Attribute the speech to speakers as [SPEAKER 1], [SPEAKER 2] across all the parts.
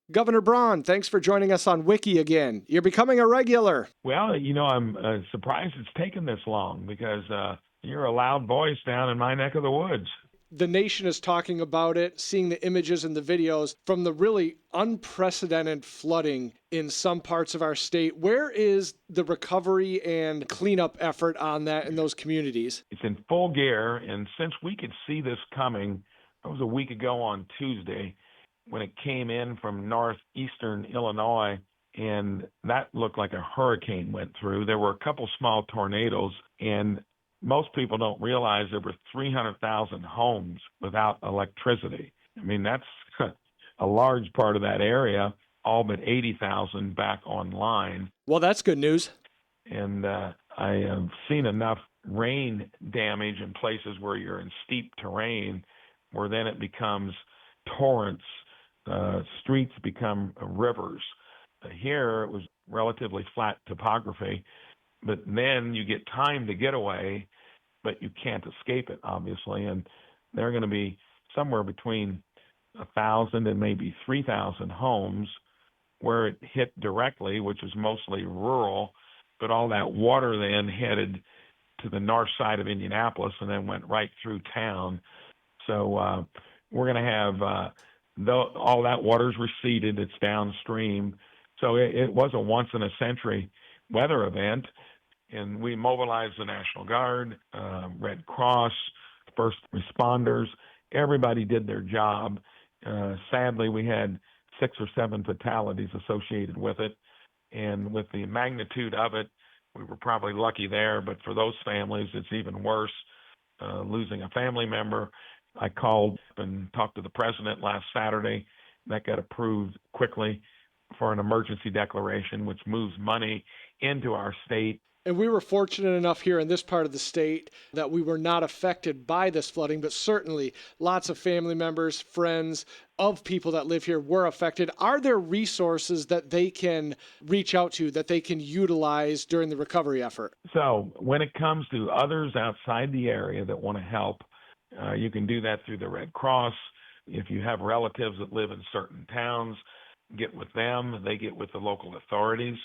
[SPEAKER 1] Governor Braun, thanks for joining us on WIKY again. You're becoming a regular.
[SPEAKER 2] Well, I'm surprised it's taken this long because you're a loud voice down in my neck of the woods.
[SPEAKER 1] The nation is talking about it, seeing the images and the videos from the really unprecedented flooding in some parts of our state. Where is the recovery and cleanup effort on that in those communities?
[SPEAKER 2] It's in full gear, and since we could see this coming, it was a week ago on Tuesday when it came in from northeastern Illinois, and that looked like a hurricane went through. There were a couple small tornadoes, and most people don't realize there were 300,000 homes without electricity. I mean, that's a large part of that area, all but 80,000 back online.
[SPEAKER 1] Well, that's good news.
[SPEAKER 2] And I have seen enough rain damage in places where you're in steep terrain, where then it becomes torrents, streets become rivers. Here it was relatively flat topography, but then you get time to get away, but you can't escape it, obviously. And there are going to be somewhere between 1,000 and maybe 3,000 homes where it hit directly, which is mostly rural, but all that water then headed to the north side of Indianapolis and then went right through town. So we're going to have all that water's receded. It's downstream. So it was a once-in-a-century weather event, and we mobilized the National Guard, Red Cross, first responders. Everybody did their job. Sadly, we had 6 or 7 fatalities associated with it, and with the magnitude of it, we were probably lucky there, but for those families, it's even worse, losing a family member. I called and talked to the president last Saturday. That got approved quickly for an emergency declaration, which moves money into our state.
[SPEAKER 1] And we were fortunate enough here in this part of the state that we were not affected by this flooding, but certainly lots of family members, friends of people that live here were affected. Are there resources that they can reach out to, that they can utilize during the recovery effort?
[SPEAKER 2] So when it comes to others outside the area that want to help, you can do that through the Red Cross. If you have relatives that live in certain towns, get with them. They get with the local authorities.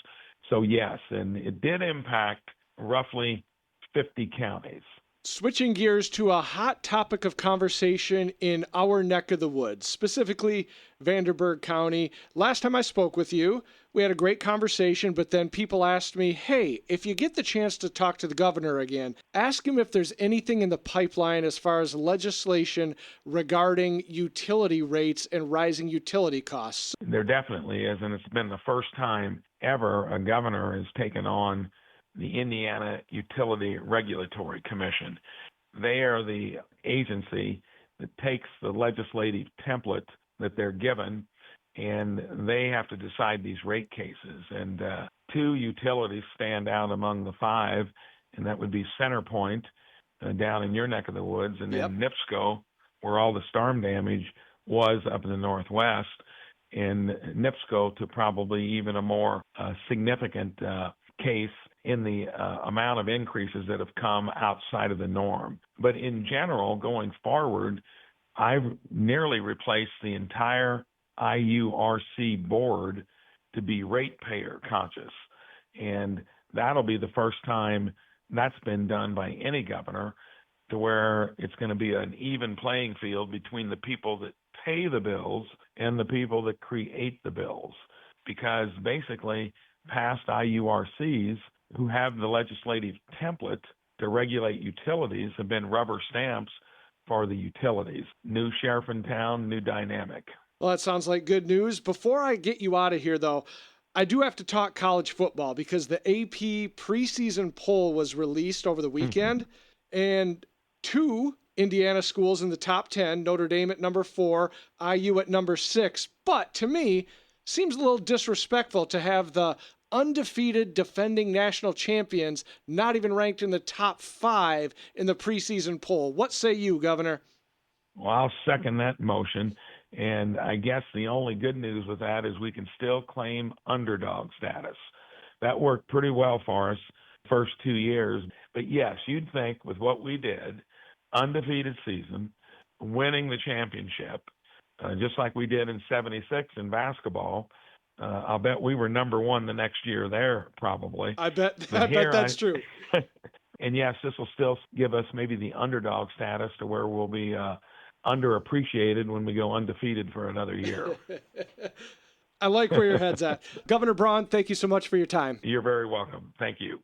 [SPEAKER 2] So yes, and it did impact roughly 50 counties.
[SPEAKER 1] Switching gears to a hot topic of conversation in our neck of the woods, specifically Vanderburgh County. Last time I spoke with you, we had a great conversation, but then people asked me, hey, if you get the chance to talk to the governor again, ask him if there's anything in the pipeline as far as legislation regarding utility rates and rising utility costs.
[SPEAKER 2] There definitely is, and it's been the first time ever a governor has taken on the Indiana Utility Regulatory Commission. They are the agency that takes the legislative template that they're given, and they have to decide these rate cases. And 2 utilities stand out among the 5, and that would be CenterPoint down in your neck of the woods, and then NIPSCO, where all the storm damage was up in the northwest, and NIPSCO to probably even a more significant case in the amount of increases that have come outside of the norm. But in general, going forward, I've nearly replaced the entire IURC board to be ratepayer conscious. And that'll be the first time that's been done by any governor, to where it's going to be an even playing field between the people that pay the bills and the people that create the bills. Because basically, past IURCs who have the legislative template to regulate utilities have been rubber stamps for the utilities. New sheriff in town, new dynamic.
[SPEAKER 1] Well, that sounds like good news. Before I get you out of here, though, I do have to talk college football because the AP preseason poll was released over the weekend, and 2 Indiana schools in the top 10, Notre Dame at number 4, IU at number 6. But to me, seems a little disrespectful to have the undefeated defending national champions not even ranked in the top 5 in the preseason poll. What say you, Governor?
[SPEAKER 2] Well, I'll second that motion. And I guess the only good news with that is we can still claim underdog status. That worked pretty well for us first 2 years. But yes, you'd think with what we did, undefeated season, winning the championship, just like we did in '76 in basketball. I'll bet we were number one the next year there, probably.
[SPEAKER 1] I bet
[SPEAKER 2] But here
[SPEAKER 1] that's true.
[SPEAKER 2] And yes, this will still give us maybe the underdog status to where we'll be underappreciated when we go undefeated for another year.
[SPEAKER 1] I like where your head's at. Governor Braun, thank you so much for your time.
[SPEAKER 2] You're very welcome. Thank you.